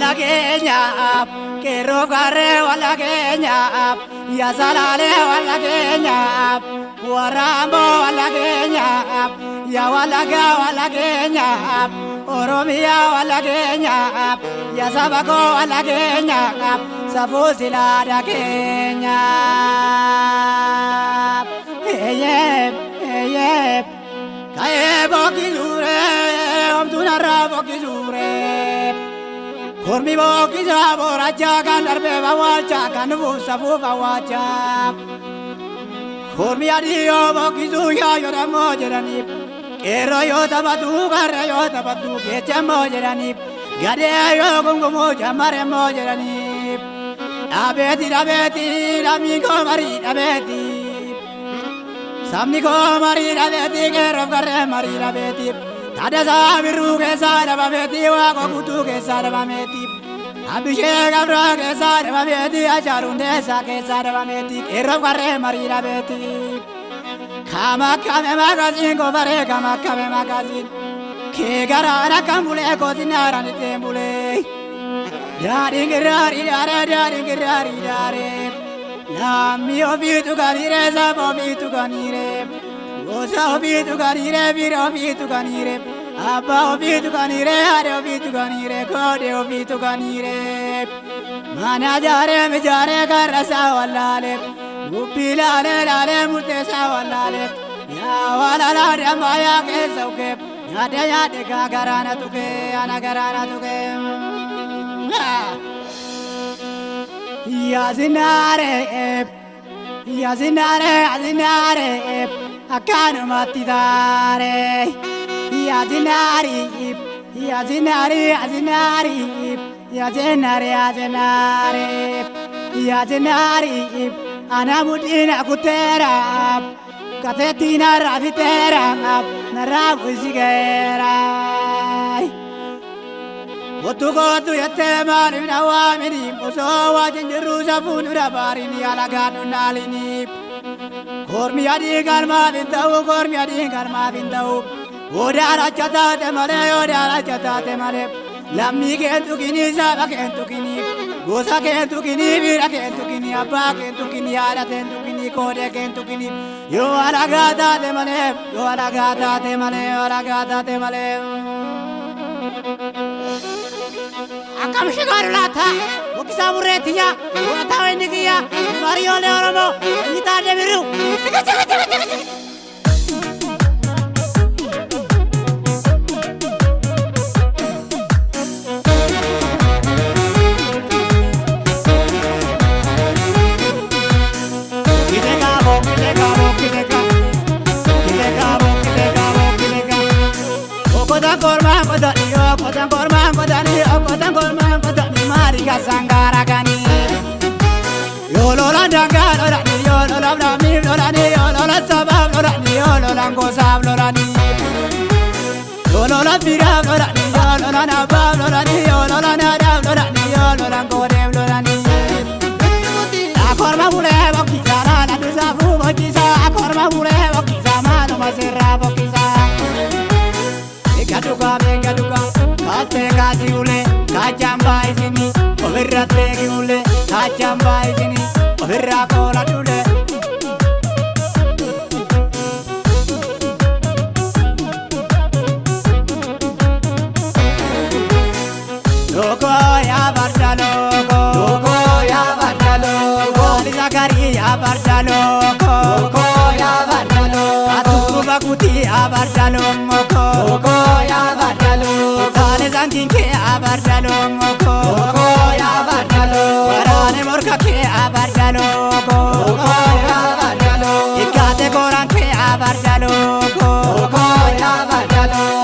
walagenya kero gare walagenya ya salale walagenya warambo walagenya ya walaga walagenya oromia walagenya ya sabago walagenya safusila da Kenya kae boki jure amtuna ra boki jure kormi boki jabo raja kan darbe bawacha kan safu bawacha kormi adiyo boki juya yora mojerani kero yo tabatu garre yo tabatu kecha mojerani gade yo gungumo jamare mojerani abeti amigo mari abeti samni ko mari rabeti kero garre mari rabeti tada sabiru ke sara babeti wa ko kutu ke sara babeti abhishek abra ke sara babeti acharunde sa ke sara babeti kero garre mari rabeti kama kame magazin ko bare kama kame magazin ke garara kambule ko dinara ni tembule dari girari dare Nami obitu kanire, sabo obitu kanire, osa obitu kanire, vira obitu kanire, abba obitu kanire, hare obitu kanire, kode obitu kanire. Mana jare me jare karasa walale, upilale lale mute sa walale, ya walala maya ke sauke, yade kagarana tuke, anagarana tuke. Yazinare, akanu matidare. Yazinari, anamudina kutera, katetina ravitera, narabusigera. Otukotu yatemani nawamini musowa jinjiru safunu rabarini alaganu nalini kormi adi karma bintau odara chata temale lammi kentu kini saba kentu kini gosa kentu kini vira kentu kini abba kentu kini ara kentu kini kode kentu kini yo alagata temale Akam shigarulata, bukisa buretiya, burata wendikiya, Mario Leoromo, kita debiru. Kodan korma mari kasangara gani. Yolola dangalo rani, yolola blami lorani, yolola sabab lorani, yolola ngosab lorani. Yolola birab lorani, yolola nabab lorani, yolola nadab lorani, yolola ngodem lorani. Akorma bule bokisa, nadu sabu bokisa, akorma bule bokisa, manu masira bokisa. Gaduka, kaste gajiule, kajamba izini, overra tegiule, kajamba izini, overra kola dule. Loko ya barda loko, Ali Zakari ya barda loko, Atu bakuti ya barda loko, Zankinke abardalo moko, Warane morkake abardalo moko, Ikate koranke abardalo moko,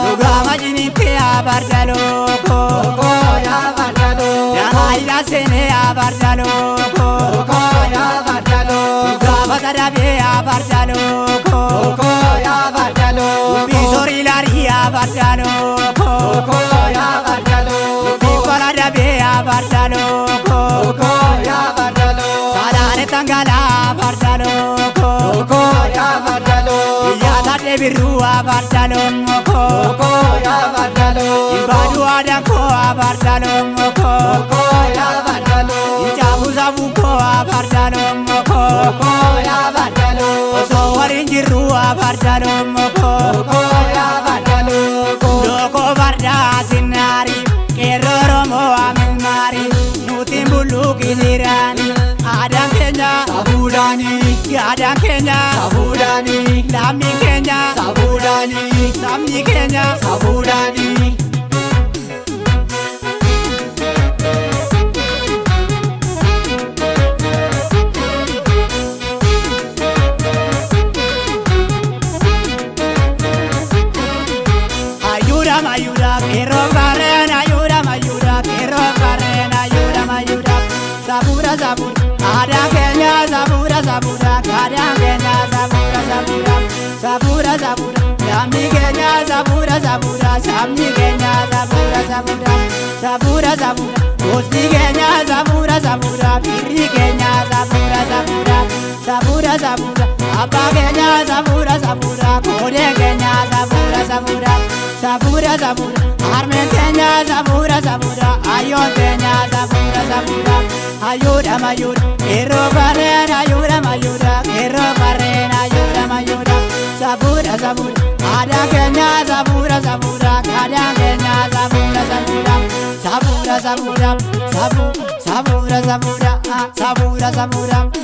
Lugama jinike abardalo moko, Yanaila sene abardalo moko, Lugama tarabe abardalo moko, Bisori lari abardalo moko, Bardalo ko ya bardalo sadare tangala bardalo ko ya bardalo ya tade biru bardalo ko ya bardalo badu adan ko abardalo moko ya bardalo jabu zabu ko abardalo moko ya bardalo so warinjiru abardalo moko ya bardalo loko barda sinari keroro mo amari nutim bulu gilirani adan kenya sabudani adan kenya sabudani lami kenya sabudani samni kenya sabudani Mayura, kero karen, ayura, mayura, kero karen, ayura, mayura. Sabura, sabura, ada Kenya, sabura, sabura, ada Kenya, sabura, sabura, sabura, sabura. Samni Kenya, sabura, sabura, samni Kenya, sabura, sabura, sabura, sabura. Kosti Kenya, sabura, sabura, piri Kenya, sabura, sabura, sabura, sabura. Abba Kenya, sabura, sabura, kode Kenya, sabura, sabura. Sabura, sabura, armen Kenya, sabura, sabura, ayon Kenya, sabura, sabura, ayuda, mayura, kero karen, ayuda, mayura, kero karen, ayuda, mayura, sabura, sabura, ada Kenya, sabura, sabura, ada Kenya, sabura, sabura, sabura, sabura, sabura, sabura, sabura, sabura, sabura.